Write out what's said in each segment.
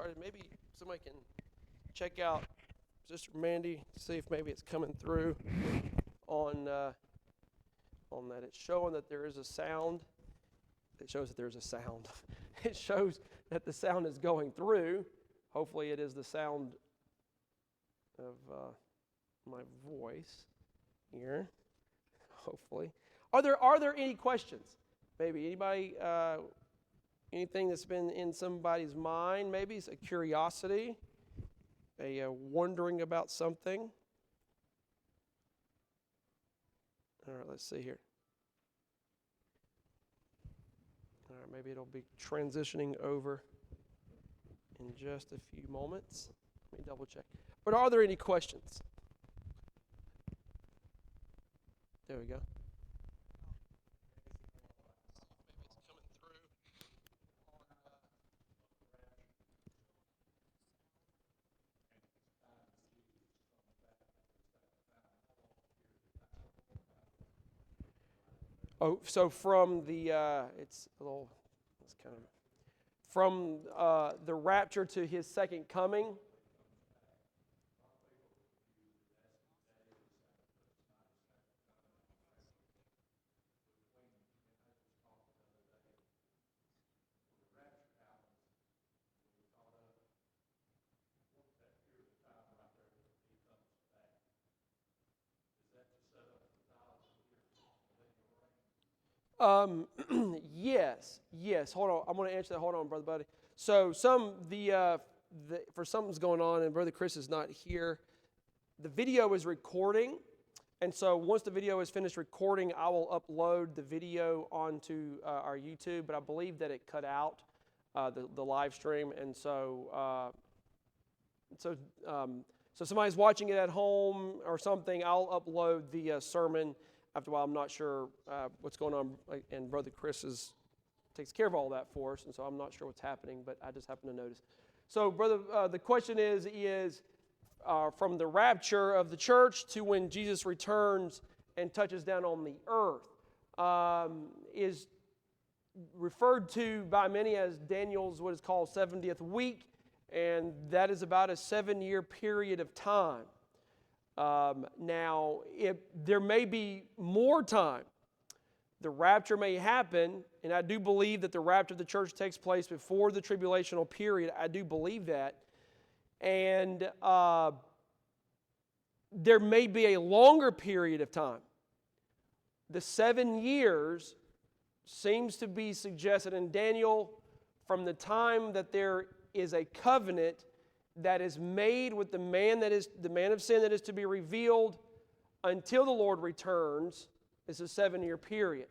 started, maybe somebody can check out Sister Mandy, see if maybe it's coming through on that. It's showing that there is a sound. It shows that there's a sound. It shows that the sound is going through. Hopefully it is the sound of my voice here. Hopefully. Are there any questions? Maybe anybody, anything that's been in somebody's mind? Maybe it's a curiosity, a wondering about something. All right, let's see here. All right, maybe it'll be transitioning over in just a few moments. Let me double check. But are there any questions? There we go. Oh, so from the from the rapture to his second coming. Yes. Hold on. I'm going to answer that. Hold on, Brother Buddy. So for something's going on, and Brother Chris is not here. The video is recording, and so once the video is finished recording, I will upload the video onto our YouTube. But I believe that it cut out the live stream, and so somebody's watching it at home or something. I'll upload the sermon. After a while, I'm not sure what's going on, and Brother Chris takes care of all that for us, and so I'm not sure what's happening, but I just happen to notice. So, brother, the question is from the rapture of the church to when Jesus returns and touches down on the earth, is referred to by many as Daniel's what is called 70th week, and that is about a 7-year period of time. Now, there may be more time. The rapture may happen, and I do believe that the rapture of the church takes place before the tribulational period. I do believe that. And there may be a longer period of time. The 7 years seems to be suggested in Daniel from the time that there is a covenant that is made with the man of sin that is to be revealed until the Lord returns. It's a 7-year period.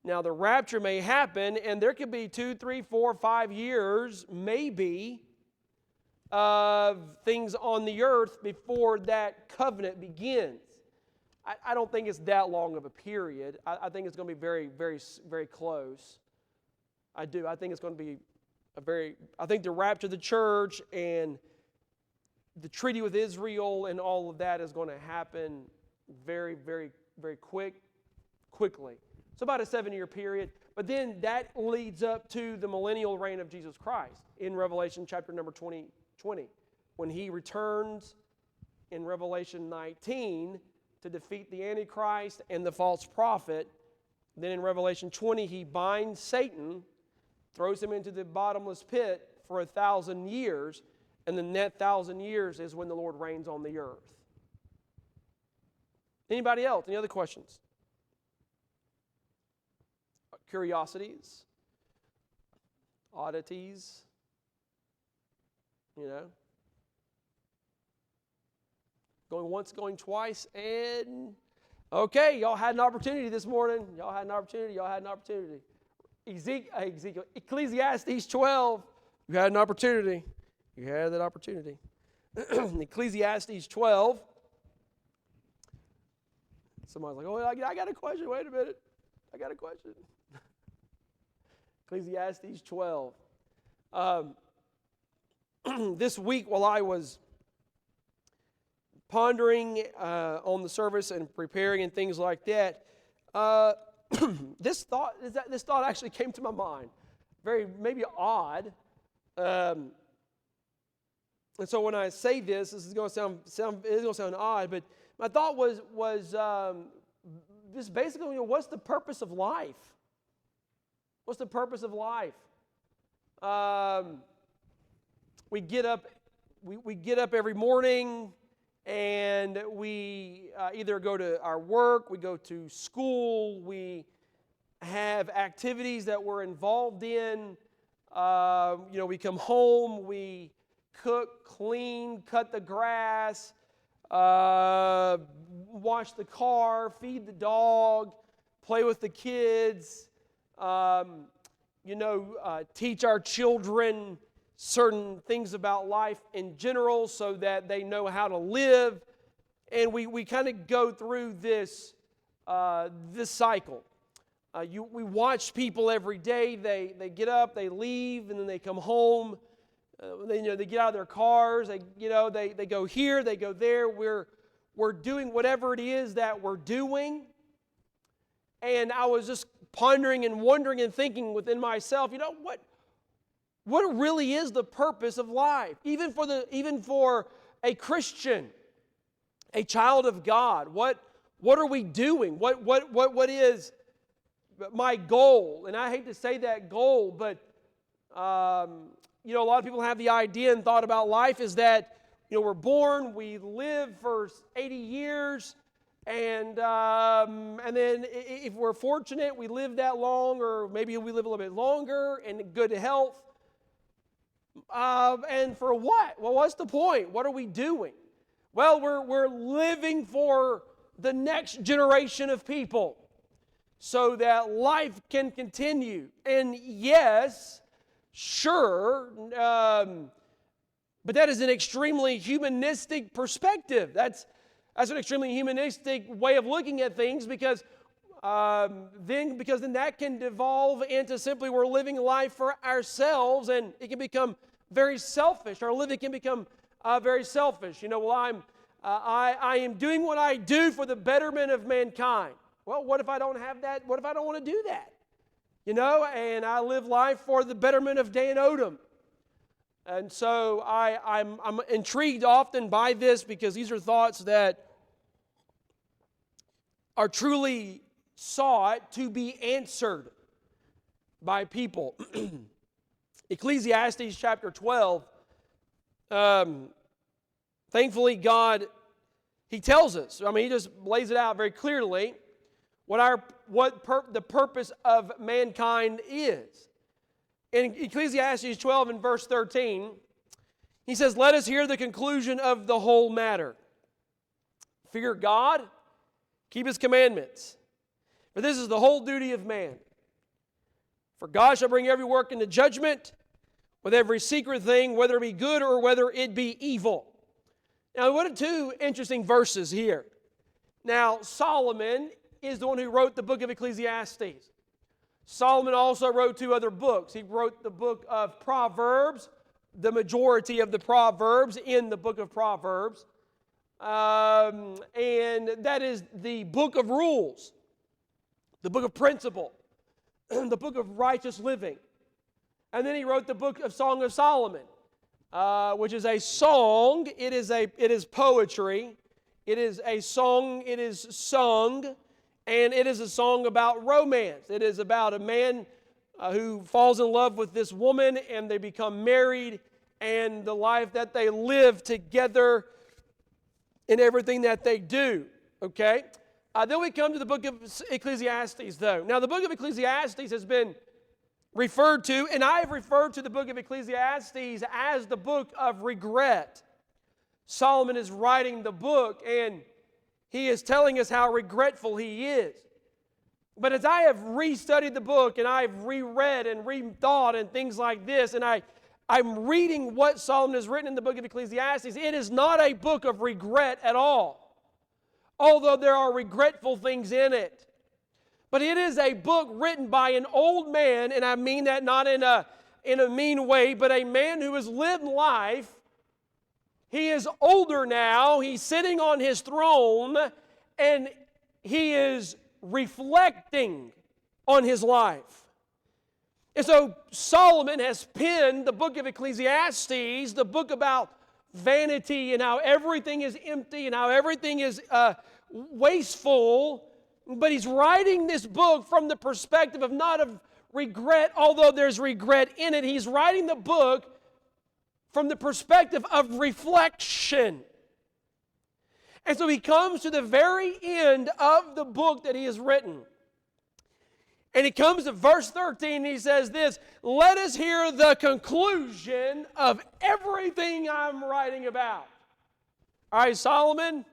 Now the rapture may happen, and there could be 2, 3, 4, 5 years, maybe, of things on the earth before that covenant begins. I don't think it's that long of a period. I think it's going to be very, very, very close. I do. I think it's going to be I think the rapture of the church and the treaty with Israel and all of that is going to happen very, very, very quickly. So about a 7-year period. But then that leads up to the millennial reign of Jesus Christ in Revelation chapter number 20, when he returns in Revelation 19 to defeat the Antichrist and the false prophet. Then in Revelation 20, he binds Satan, throws him into the bottomless pit for 1,000 years, and then that 1,000 years is when the Lord reigns on the earth. Anybody else? Any other questions? Curiosities? Oddities? Going once, going twice, and okay, y'all had an opportunity this morning. Y'all had an opportunity. Ecclesiastes 12, you had an opportunity. You had that opportunity. Ecclesiastes 12. Somebody's like, oh, I got a question. Wait a minute. I got a question. Ecclesiastes 12. This week, while I was pondering on the service and preparing and things like that, this thought actually came to my mind. Very maybe odd. And so when I say this is going to sound odd, but my thought was this basically, what's the purpose of life? What's the purpose of life? We get up every morning, and we either go to our work, we go to school, we have activities that we're involved in. We come home, we cook, clean, cut the grass, wash the car, feed the dog, play with the kids, teach our children certain things about life in general so that they know how to live. And we kind of go through this cycle. We watch people every day. They get up, they leave, and then they come home. They get out of their cars. They go here, they go there. We're doing whatever it is that we're doing. And I was just pondering and wondering and thinking within myself, what really is the purpose of life? Even for a Christian, a child of God, what are we doing? What is my goal? And I hate to say that goal, but a lot of people have the idea and thought about life is that we're born, we live for 80 years, and then if we're fortunate, we live that long, or maybe we live a little bit longer in good health. And for what? Well, what's the point? What are we doing? Well, we're living for the next generation of people so that life can continue. And yes, sure, but that is an extremely humanistic perspective. That's an extremely humanistic way of looking at things, because then that can devolve into simply we're living life for ourselves, and it can become very selfish. Our living can become very selfish. I am doing what I do for the betterment of mankind. Well, what if I don't have that? What if I don't want to do that? And I live life for the betterment of Dan Odom. And so I'm intrigued often by this, because these are thoughts that are truly sought to be answered by people. Ecclesiastes chapter 12, thankfully God, He tells us, He just lays it out very clearly the purpose of mankind is. In Ecclesiastes 12 and verse 13, he says, "Let us hear the conclusion of the whole matter. Fear God, keep His commandments, for this is the whole duty of man. For God shall bring every work into judgment with every secret thing, whether it be good or whether it be evil." Now, what are two interesting verses here? Now, Solomon is the one who wrote the book of Ecclesiastes. Solomon also wrote two other books. He wrote the book of Proverbs, the majority of the Proverbs in the book of Proverbs. And that is the book of rules, the book of principle, the book of righteous living. And then he wrote the book of Song of Solomon, which is a song. It is poetry. It is a song. It is sung. And it is a song about romance. It is about a man who falls in love with this woman, and they become married, and the life that they live together in everything that they do. Okay? Then we come to the book of Ecclesiastes, though. Now, the book of Ecclesiastes has been referred to, and I have referred to the book of Ecclesiastes as the book of regret. Solomon is writing the book, and he is telling us how regretful he is. But as I have restudied the book, and I've reread and rethought and things like this, and I'm reading what Solomon has written in the book of Ecclesiastes, it is not a book of regret at all, although there are regretful things in it. But it is a book written by an old man, and I mean that not in a mean way, but a man who has lived life. He is older now. He's sitting on his throne, and he is reflecting on his life. And so Solomon has penned the book of Ecclesiastes, the book about vanity and how everything is empty and how everything is wasteful. But he's writing this book from the perspective of not of regret, although there's regret in it. He's writing the book from the perspective of reflection. And so he comes to the very end of the book that he has written. And he comes to verse 13 and he says this, let us hear the conclusion of everything I'm writing about. All right, Solomon,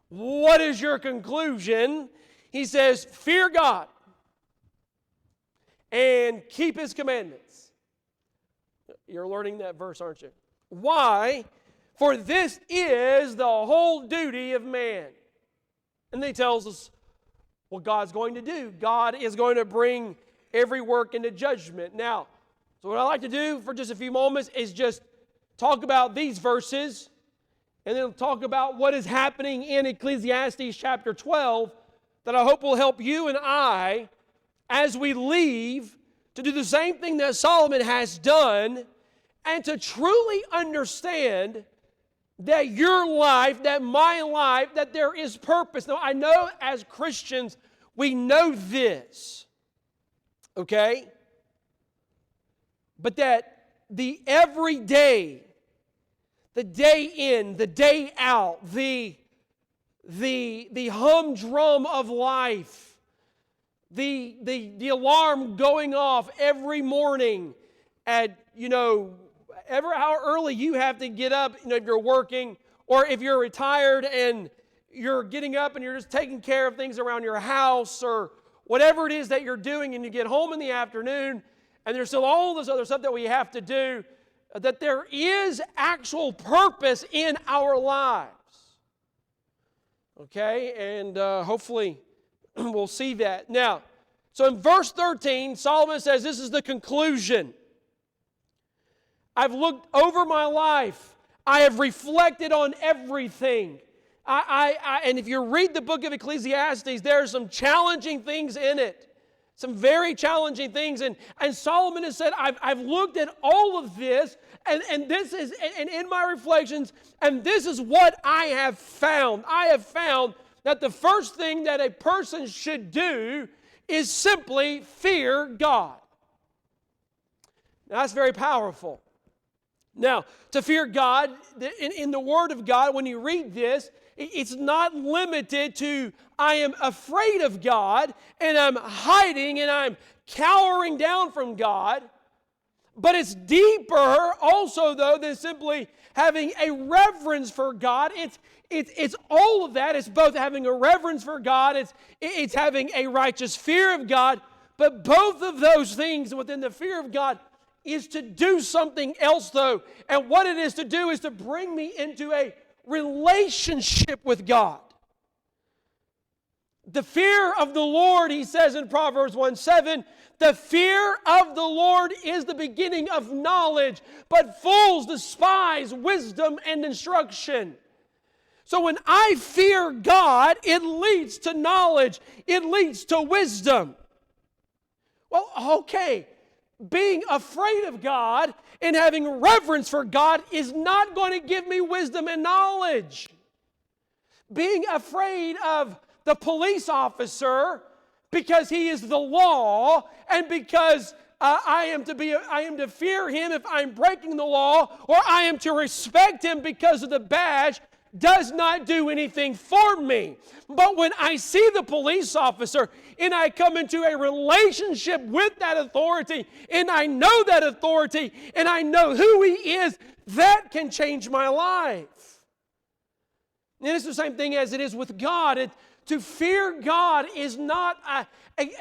what is your conclusion? He says, fear God and keep His commandments. You're learning that verse, aren't you? Why? For this is the whole duty of man. And then he tells us what God's going to do. God is going to bring every work into judgment. Now, so what I like to do for just a few moments is just talk about these verses and then talk about what is happening in Ecclesiastes chapter 12 that I hope will help you and I as we leave to do the same thing that Solomon has done and to truly understand that your life, that my life, that there is purpose. Now, I know as Christians, we know this, okay? But that the everyday, the day in, the day out, the humdrum of life, the alarm going off every morning at, how early you have to get up, if you're working, or if you're retired and you're getting up and you're just taking care of things around your house or whatever it is that you're doing, and you get home in the afternoon and there's still all this other stuff that we have to do, that there is actual purpose in our lives. Okay, and hopefully we'll see that. Now, so in verse 13, Solomon says this is the conclusion. I've looked over my life. I have reflected on everything. And if you read the book of Ecclesiastes, there are some challenging things in it. Some very challenging things. And Solomon has said, I've looked at all of this, and this is, and in my reflections, and this is what I have found. I have found that the first thing that a person should do is simply fear God. Now, that's very powerful. Now, to fear God, in the Word of God, when you read this, it's not limited to I am afraid of God and I'm hiding and I'm cowering down from God. But it's deeper also, though, than simply having a reverence for God. It's all of that. It's both having a reverence for God. It's having a righteous fear of God. But both of those things within the fear of God is to do something else, though. And what it is to do is to bring me into a relationship with God. The fear of the Lord, he says in Proverbs 1:7, the fear of the Lord is the beginning of knowledge, but fools despise wisdom and instruction. So when I fear God, it leads to knowledge. It leads to wisdom. Well, okay, being afraid of God and having reverence for God is not going to give me wisdom and knowledge. Being afraid of the police officer because he is the law and because I am to fear him if I'm breaking the law, or I am to respect him because of the badge, does not do anything for me. But when I see the police officer and I come into a relationship with that authority and I know that authority and I know who he is, that can change my life. And it's the same thing as it is with God. To fear God is not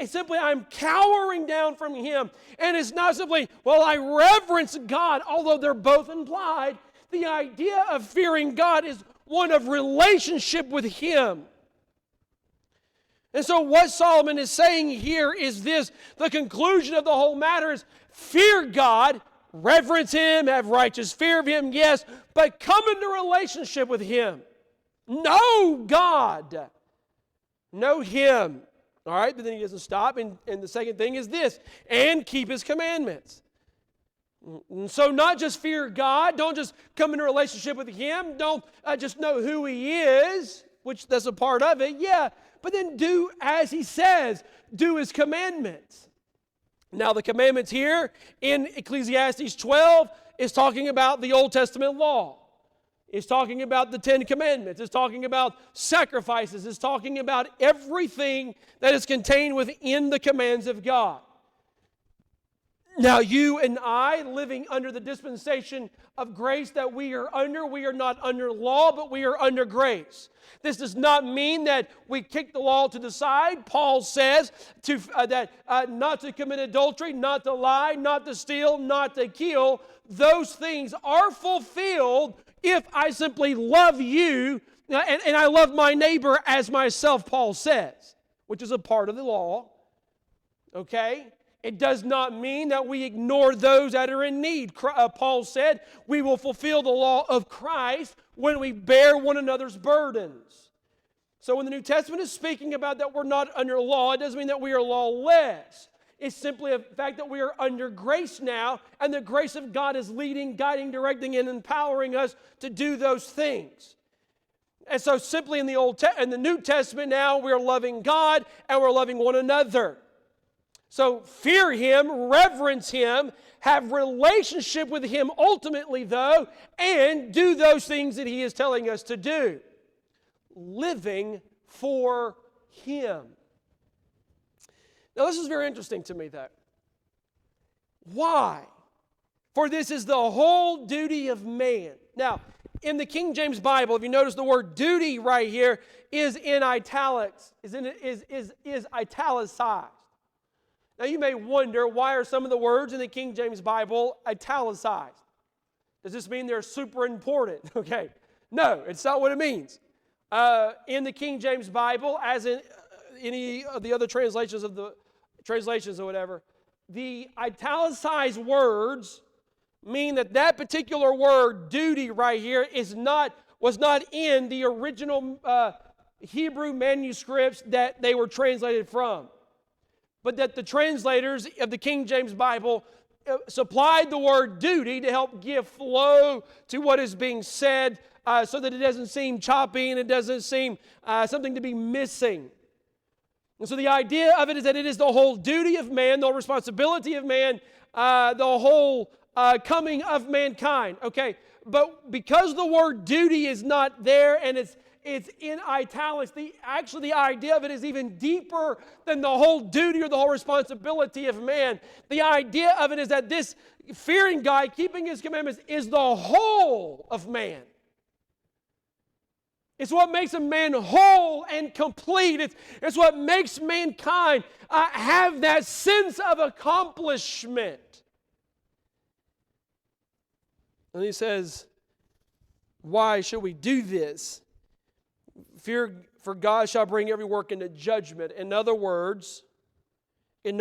simply I'm cowering down from Him. And it's not simply, well, I reverence God, although they're both implied. The idea of fearing God is one of relationship with Him. And so what Solomon is saying here is this. The conclusion of the whole matter is fear God, reverence Him, have righteous fear of Him, yes, but come into relationship with Him. Know God. Know Him. All right, but then he doesn't stop. And the second thing is this, and keep His commandments. And so not just fear God, don't just come into a relationship with Him, don't just know who He is, which that's a part of it, yeah, but then do as He says, do His commandments. Now the commandments here in Ecclesiastes 12 is talking about the Old Testament law. It's talking about the Ten Commandments. It's talking about sacrifices. It's talking about everything that is contained within the commands of God. Now, you and I, living under the dispensation of grace that we are not under law, but we are under grace. This does not mean that we kick the law to the side. Paul says that not to commit adultery, not to lie, not to steal, not to kill. Those things are fulfilled if I simply love you and I love my neighbor as myself, Paul says, which is a part of the law. Okay? It does not mean that we ignore those that are in need. Paul said, we will fulfill the law of Christ when we bear one another's burdens. So when the New Testament is speaking about that we're not under law, it doesn't mean that we are lawless. It's simply a fact that we are under grace now, and the grace of God is leading, guiding, directing, and empowering us to do those things. And so simply in the New Testament now, we're loving God and we're loving one another. So fear Him, reverence Him, have relationship with Him ultimately though, and do those things that He is telling us to do. Living for Him. Now this is very interesting to me though. Why? For this is the whole duty of man. Now, in the King James Bible, if you notice the word duty right here is in italics, is italicized. Now you may wonder, why are some of the words in the King James Bible italicized? Does this mean they're super important? Okay. No, it's not what it means. In the King James Bible, as in any of the other translations or whatever, the italicized words mean that particular word, duty right here, was not in the original Hebrew manuscripts that they were translated from. But that the translators of the King James Bible supplied the word duty to help give flow to what is being said so that it doesn't seem choppy and it doesn't seem something to be missing. And so the idea of it is that it is the whole duty of man, the whole responsibility of man, the whole coming of mankind. Okay, but because the word duty is not there and it's in italics, the idea of it is even deeper than the whole duty or the whole responsibility of man. The idea of it is that this fearing God, keeping His commandments, is the whole of man. It's what makes a man whole and complete. It's what makes mankind have that sense of accomplishment. And he says, why should we do this? Fear for God shall bring every work into judgment. In other words, it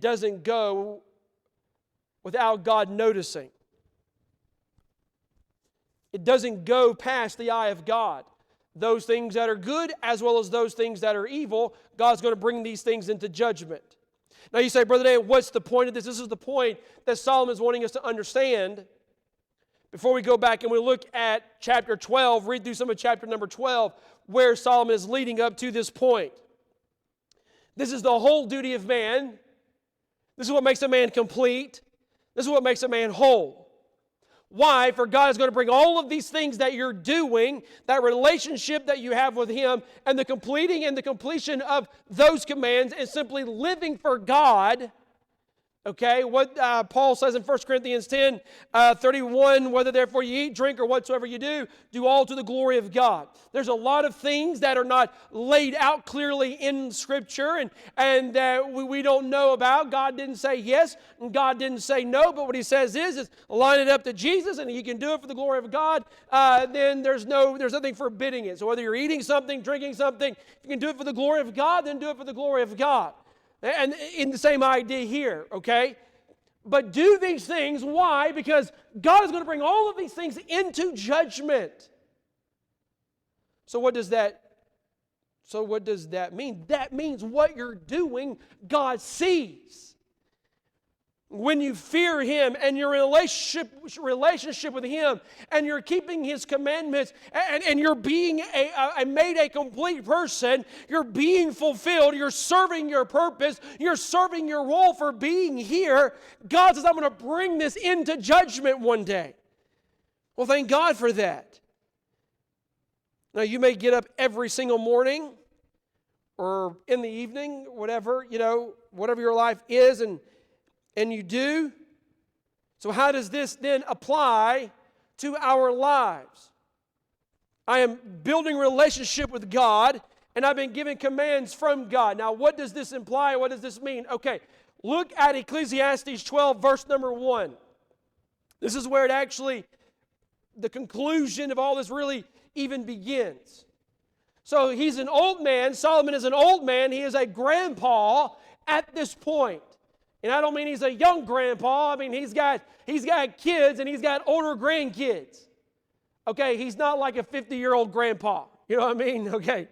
doesn't go without God noticing. It doesn't go past the eye of God. Those things that are good as well as those things that are evil, God's going to bring these things into judgment. Now you say, Brother Dave, what's the point of this? This is the point that Solomon is wanting us to understand. Before we go back and we look at chapter 12, read through some of chapter number 12, where Solomon is leading up to this point. This is the whole duty of man. This is what makes a man complete. This is what makes a man whole. Why? For God is going to bring all of these things that you're doing, that relationship that you have with Him, and the completing and the completion of those commands and simply living for God. Okay, what Paul says in 1 Corinthians 10, 31, whether therefore you eat, drink, or whatsoever you do all to the glory of God. There's a lot of things that are not laid out clearly in Scripture and that we don't know about. God didn't say yes, and God didn't say no, but what He says is line it up to Jesus, and He can do it for the glory of God, then there's nothing forbidding it. So whether you're eating something, drinking something, if you can do it for the glory of God, then do it for the glory of God. And in the same idea here, okay? But do these things, why? Because God is going to bring all of these things into judgment. So what does that mean? That means what you're doing, God sees. when you fear Him and your relationship with Him and you're keeping His commandments and you're being made a complete person, you're being fulfilled, you're serving your purpose, you're serving your role for being here, God says, I'm going to bring this into judgment one day. Well, thank God for that. Now, you may get up every single morning or in the evening, whatever your life is, and you do. So how does this then apply to our lives? I am building a relationship with God, and I've been given commands from God. Now, what does this imply? What does this mean? Okay, look at Ecclesiastes 12, verse number 1. This is where the conclusion of all this really even begins. So he's an old man. Solomon is an old man. He is a grandpa at this point. And I don't mean he's a young grandpa. I mean he's got kids and he's got older grandkids. Okay, he's not like a 50-year-old grandpa. You know what I mean? Okay.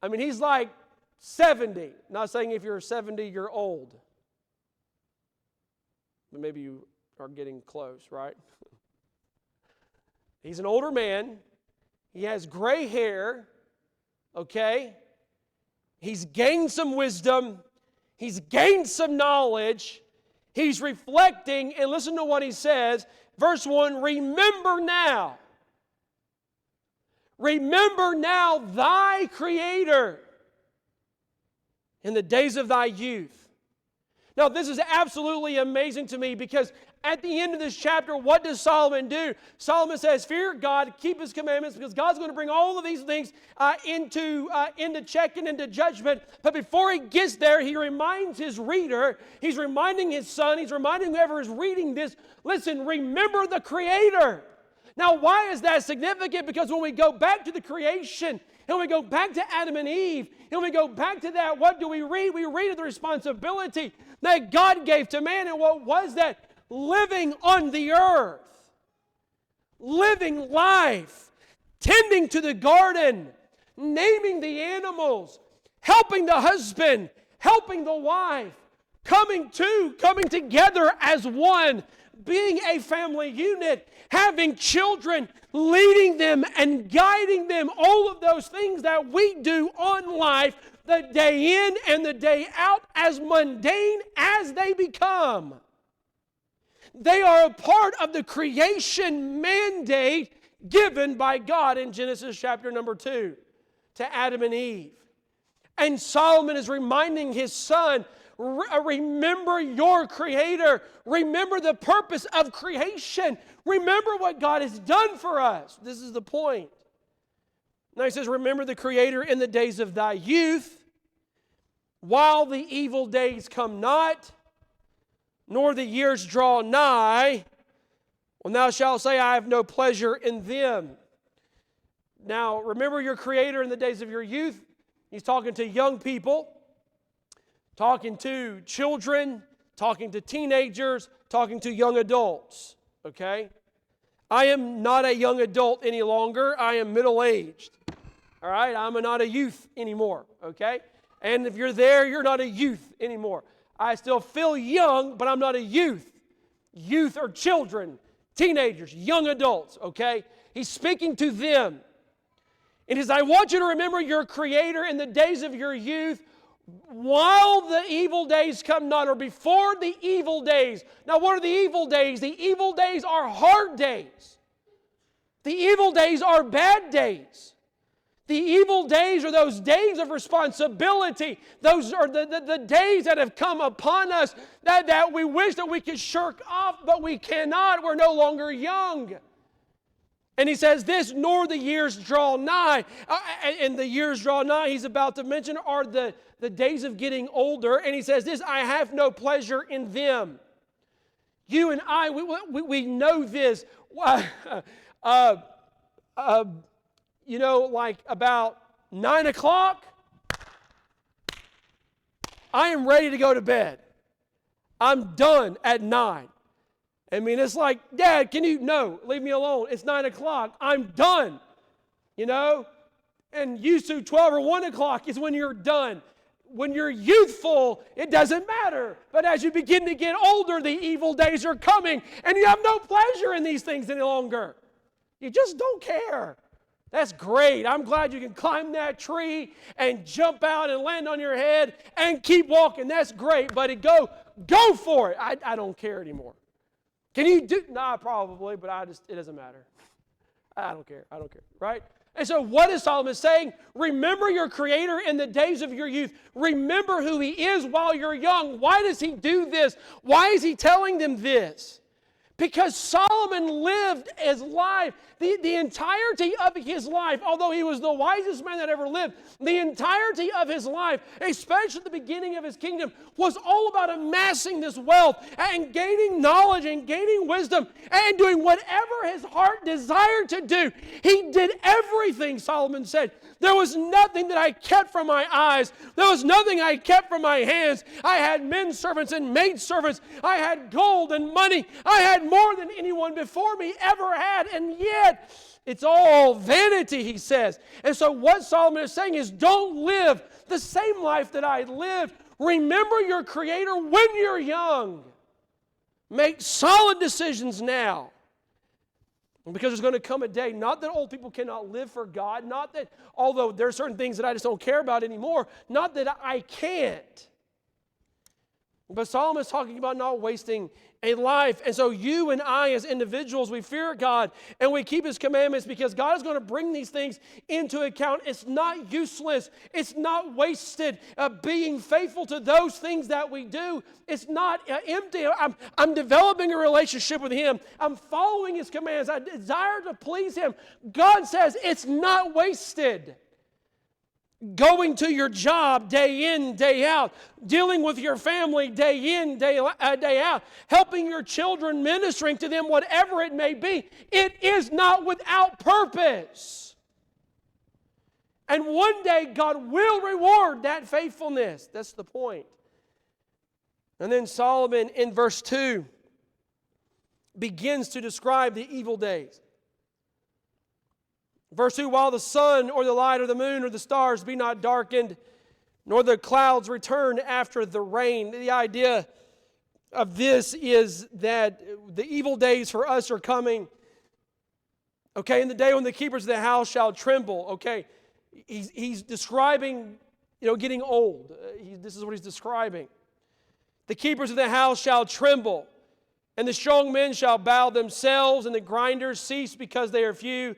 I mean he's like 70. Not saying if you're 70, you're old. But maybe you are getting close, right? He's an older man. He has gray hair. Okay? He's gained some wisdom. He's gained some knowledge. He's reflecting, and listen to what he says. Verse 1, remember now. Remember now thy Creator in the days of thy youth. Now, this is absolutely amazing to me because at the end of this chapter, what does Solomon do? Solomon says, fear God, keep His commandments, because God's going to bring all of these things into check and into judgment. But before he gets there, he reminds his reader, he's reminding his son, he's reminding whoever is reading this, listen, remember the Creator. Now, why is that significant? Because when we go back to the creation, and we go back to Adam and Eve, and we go back to that, what do we read? We read of the responsibility that God gave to man, and what was that? Living on the earth, living life, tending to the garden, naming the animals, helping the husband, helping the wife, coming together as one, being a family unit, having children, leading them and guiding them, all of those things that we do on life, the day in and the day out, as mundane as they become. They are a part of the creation mandate given by God in Genesis chapter number 2 to Adam and Eve. And Solomon is reminding his son, remember your Creator. Remember the purpose of creation. Remember what God has done for us. This is the point. Now he says, remember the Creator in the days of thy youth, while the evil days come not, nor the years draw nigh, when thou shalt say, I have no pleasure in them. Now, remember your Creator in the days of your youth. He's talking to young people, talking to children, talking to teenagers, talking to young adults, okay? I am not a young adult any longer. I am middle-aged, all right? I'm not a youth anymore, okay? And if you're there, you're not a youth anymore. I still feel young, but I'm not a youth. Youth are children, teenagers, young adults, okay? He's speaking to them. And he says, I want you to remember your Creator in the days of your youth, while the evil days come not, or before the evil days. Now, what are the evil days? The evil days are hard days. The evil days are bad days. The evil days are those days of responsibility. Those are the days that have come upon us that we wish that we could shirk off, but we cannot. We're no longer young. And he says this, nor the years draw nigh. And the years draw nigh, he's about to mention, are the days of getting older. And he says this, I have no pleasure in them. You and I, we know this. Like about 9 o'clock, I am ready to go to bed. I'm done at 9. I mean, it's like, Dad, no, leave me alone. It's 9 o'clock. I'm done, And used to 12 or 1 o'clock is when you're done. when you're youthful, it doesn't matter. But as you begin to get older, the evil days are coming, and you have no pleasure in these things any longer. You just don't care. That's great. I'm glad you can climb that tree and jump out and land on your head and keep walking. That's great, buddy. Go for it. I don't care anymore. Can you do? Nah, probably, but it doesn't matter. I don't care, right? And so what is Solomon saying? Remember your Creator in the days of your youth. Remember who He is while you're young. Why does he do this? Why is he telling them this? Because Solomon lived his life, the entirety of his life, although he was the wisest man that ever lived, the entirety of his life, especially at the beginning of his kingdom, was all about amassing this wealth and gaining knowledge and gaining wisdom and doing whatever his heart desired to do. He did everything, Solomon said. There was nothing that I kept from my eyes. There was nothing I kept from my hands. I had men servants and maid servants. I had gold and money. I had more than anyone before me ever had. And yet, it's all vanity, he says. And so what Solomon is saying is, don't live the same life that I lived. Remember your Creator when you're young. Make solid decisions now. Because there's going to come a day, not that old people cannot live for God, not that, although there are certain things that I just don't care about anymore, not that I can't. But Solomon is talking about not wasting a life. And so you and I as individuals, we fear God and we keep His commandments because God is going to bring these things into account. It's not useless. It's not wasted. Being faithful to those things that we do, it's not empty. I'm developing a relationship with Him. I'm following His commands. I desire to please Him. God says it's not wasted. Going to your job day in, day out, dealing with your family day in, day out, helping your children, ministering to them, whatever it may be, it is not without purpose. And one day God will reward that faithfulness. That's the point. And then Solomon in verse 2 begins to describe the evil days. Verse 2, while the sun or the light or the moon or the stars be not darkened, nor the clouds return after the rain. The idea of this is that the evil days for us are coming. Okay, in the day when the keepers of the house shall tremble. Okay, he's describing, getting old. This is what he's describing. The keepers of the house shall tremble, and the strong men shall bow themselves, and the grinders cease because they are few.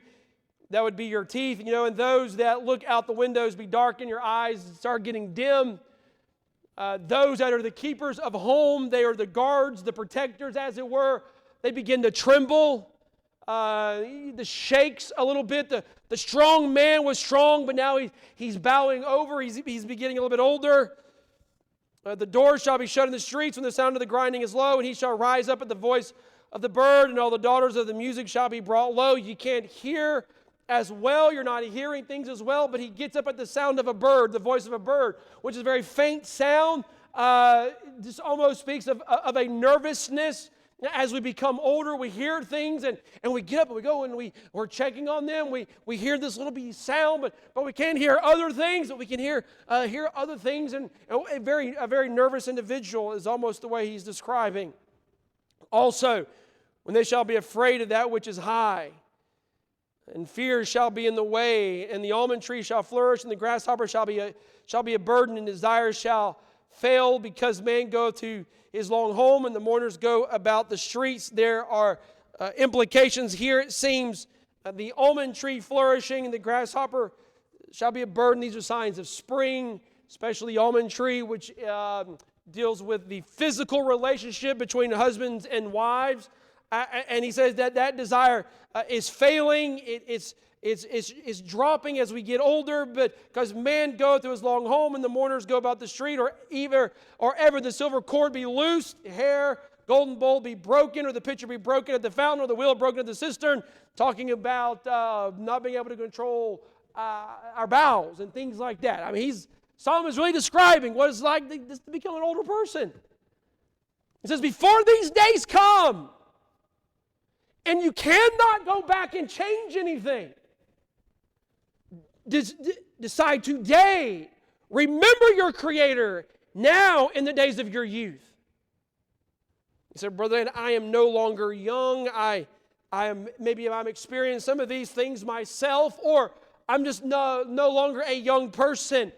That would be your teeth, and those that look out the windows be darkened, your eyes start getting dim. Those that are the keepers of home, they are the guards, the protectors, as it were. They begin to tremble. The shakes a little bit. The strong man was strong, but now he's bowing over. He's beginning a little bit older. The doors shall be shut in the streets when the sound of the grinding is low, and he shall rise up at the voice of the bird, and all the daughters of the music shall be brought low. You can't hear as well, you're not hearing things as well, but he gets up at the sound of a bird, the voice of a bird, which is a very faint sound. This almost speaks of a nervousness. As we become older, we hear things and we get up and we go and we're checking on them. We hear this little bitty sound, but we can't hear other things, but we can hear other things. And a very nervous individual is almost the way he's describing. Also, when they shall be afraid of that which is high, and fear shall be in the way, and the almond tree shall flourish, and the grasshopper shall be a burden, and desires shall fail, because man goeth to his long home, and the mourners go about the streets. There are implications here. It seems the almond tree flourishing, and the grasshopper shall be a burden. These are signs of spring, especially the almond tree, which deals with the physical relationship between husbands and wives. And he says that desire is failing. It's dropping as we get older, but because man goeth to his long home, and the mourners go about the street, or ever the silver cord be loosed, hair, golden bowl be broken, or the pitcher be broken at the fountain, or the wheel broken at the cistern, talking about not being able to control our bowels and things like that. I mean, Solomon's really describing what it's like to become an older person. He says, before these days come, and you cannot go back and change anything. Decide today Remember your Creator now in the days of your youth. He said, brother, and I am no longer young. I'm experiencing some of these things myself, or I'm just no longer a young person.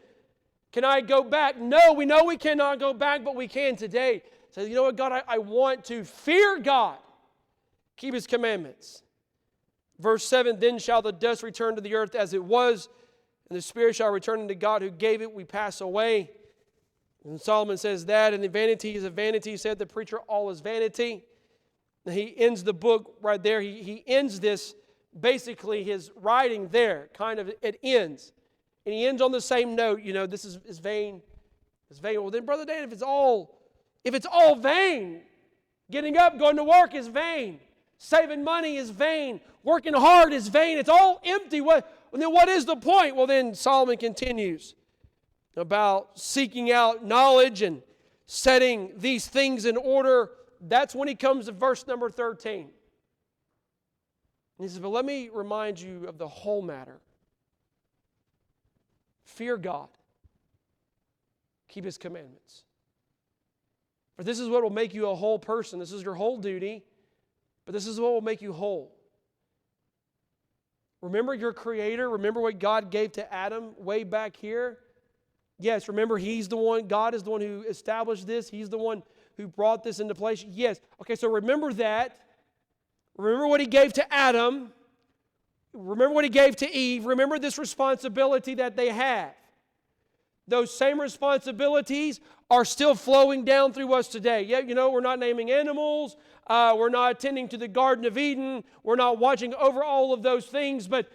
Can I go back? No, we know we cannot go back, but we can today. So you know what, God, I want to fear God, keep His commandments. Verse 7, then shall the dust return to the earth as it was, and the spirit shall return unto God who gave it. We pass away. And Solomon says that, and the vanity is a vanity, said the preacher, all is vanity. And he ends the book right there. He ends this, basically his writing there, kind of, it ends. And he ends on the same note, this is vain. It's vain. Well then, Brother Dan, if it's all vain, getting up, going to work is vain. Saving money is vain. Working hard is vain. It's all empty. Then what is the point? Well, then Solomon continues about seeking out knowledge and setting these things in order. That's when he comes to verse number 13. And he says, but let me remind you of the whole matter. Fear God. Keep His commandments. For this is what will make you a whole person. This is your whole duty, but this is what will make you whole. Remember your Creator. Remember what God gave to Adam way back here. Yes, remember God is the one who established this. He's the one who brought this into place. Yes. Okay, so remember that. Remember what He gave to Adam. Remember what He gave to Eve. Remember this responsibility that they have. Those same responsibilities are still flowing down through us today. Yeah, we're not naming animals. We're not attending to the Garden of Eden. We're not watching over all of those things, but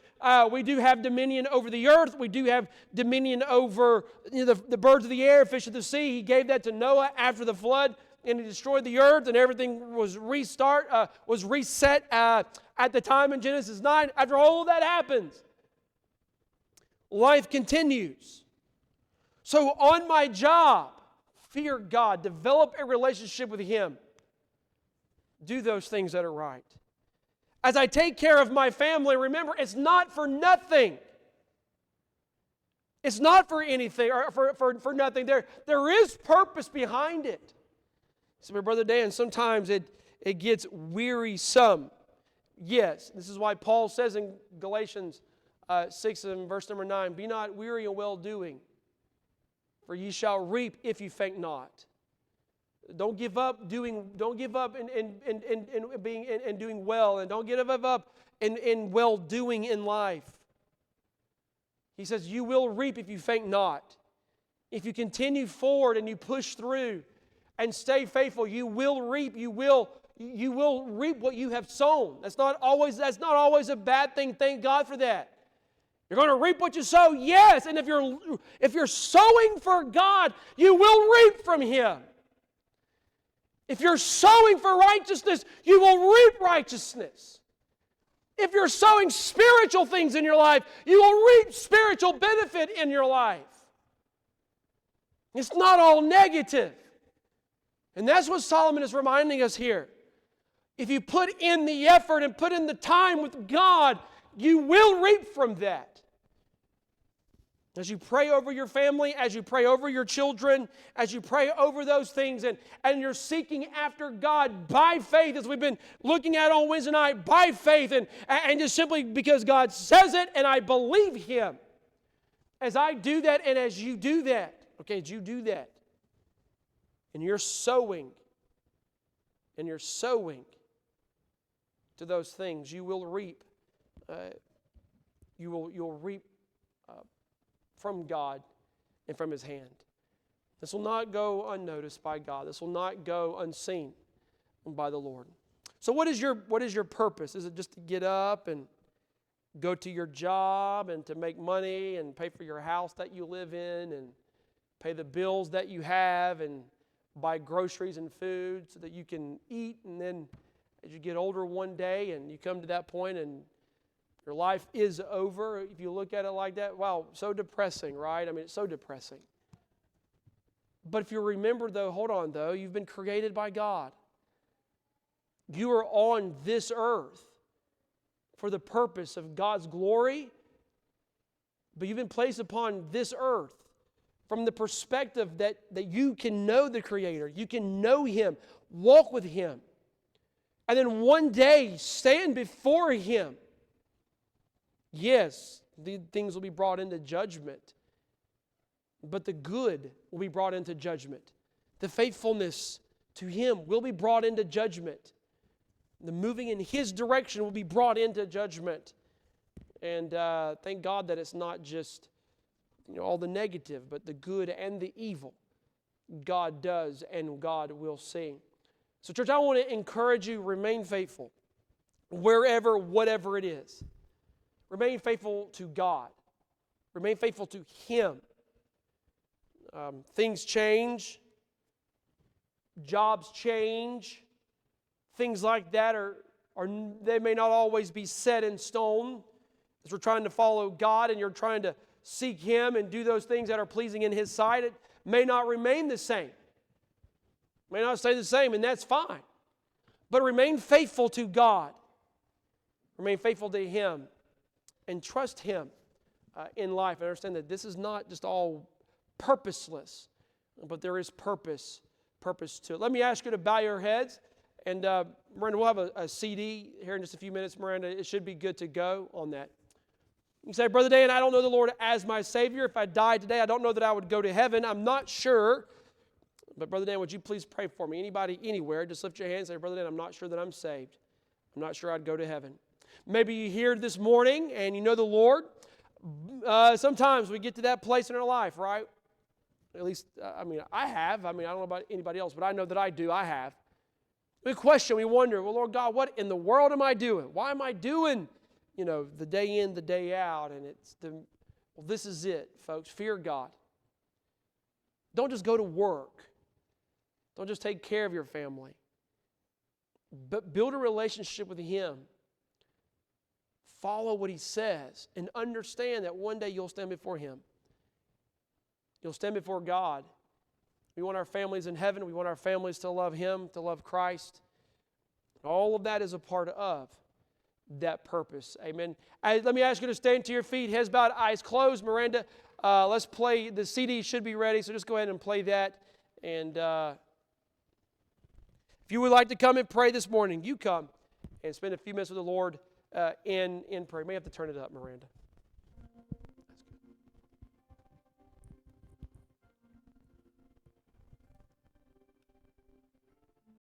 we do have dominion over the earth. We do have dominion over the birds of the air, fish of the sea. He gave that to Noah after the flood, and He destroyed the earth, and everything was reset at the time in Genesis 9. After all of that happens, life continues. So on my job, fear God, develop a relationship with Him. Do those things that are right. As I take care of my family, remember, it's not for nothing. It's not for anything, or for nothing. There is purpose behind it. So, my brother Dan, sometimes it gets wearisome. Yes, this is why Paul says in Galatians 6 and verse number 9, be not weary in well-doing, for ye shall reap if you faint not. Don't give up doing well, and don't give up in well-doing in life. He says, you will reap if you faint not. If you continue forward and you push through and stay faithful, you will reap. You will reap what you have sown. That's not always a bad thing. Thank God for that. You're going to reap what you sow, yes. And if you're sowing for God, you will reap from Him. If you're sowing for righteousness, you will reap righteousness. If you're sowing spiritual things in your life, you will reap spiritual benefit in your life. It's not all negative. And that's what Solomon is reminding us here. If you put in the effort and put in the time with God, you will reap from that. As you pray over your family, as you pray over your children, as you pray over those things, and you're seeking after God by faith, as we've been looking at on Wednesday night, by faith, and just simply because God says it and I believe Him. As I do that and as you do that, as you do that, and you're sowing to those things, you will reap. You'll reap from God and from His hand. This will not go unnoticed by God. This will not go unseen by the Lord. So what is your purpose? Is it just to get up and go to your job and to make money and pay for your house that you live in and pay the bills that you have and buy groceries and food so that you can eat, and then as you get older one day and you come to that point and your life is over, if you look at it like that, wow, so depressing, right? I mean, it's so depressing. But if you remember, though, hold on, though, you've been created by God. You are on this earth for the purpose of God's glory, but you've been placed upon this earth from the perspective that you can know the Creator, you can know Him, walk with Him, and then one day stand before Him. Yes, the things will be brought into judgment, but the good will be brought into judgment. The faithfulness to Him will be brought into judgment. The moving in His direction will be brought into judgment. And thank God that it's not just all the negative, but the good and the evil God does and God will see. So church, I want to encourage you, remain faithful wherever, whatever it is. Remain faithful to God. Remain faithful to Him. Things change. Jobs change. Things like that they may not always be set in stone. As we're trying to follow God and you're trying to seek Him and do those things that are pleasing in His sight, it may not remain the same. It may not stay the same, and that's fine. But remain faithful to God. Remain faithful to Him and trust Him in life. I understand that this is not just all purposeless, but there is purpose to it. Let me ask you to bow your heads. And Miranda, we'll have a CD here in just a few minutes. Miranda, it should be good to go on that. You say, Brother Dan, I don't know the Lord as my Savior. If I died today, I don't know that I would go to heaven. I'm not sure. But Brother Dan, would you please pray for me? Anybody, anywhere, just lift your hand and say, Brother Dan, I'm not sure that I'm saved. I'm not sure I'd go to heaven. Maybe you're here this morning and you know the Lord. Sometimes we get to that place in our life, right? At least, I have. I don't know about anybody else, but I know that I do. I have. We question, we wonder, well, Lord God, what in the world am I doing? Why am I doing, the day in, the day out? And this is it, folks. Fear God. Don't just go to work. Don't just take care of your family. But build a relationship with Him. Follow what He says and understand that one day you'll stand before Him. You'll stand before God. We want our families in heaven. We want our families to love Him, to love Christ. All of that is a part of that purpose. Amen. Let me ask you to stand to your feet, heads bowed, eyes closed. Miranda, let's play. The CD should be ready, so just go ahead and play that. And if you would like to come and pray this morning, you come and spend a few minutes with the Lord in prayer. You may have to turn it up, Miranda.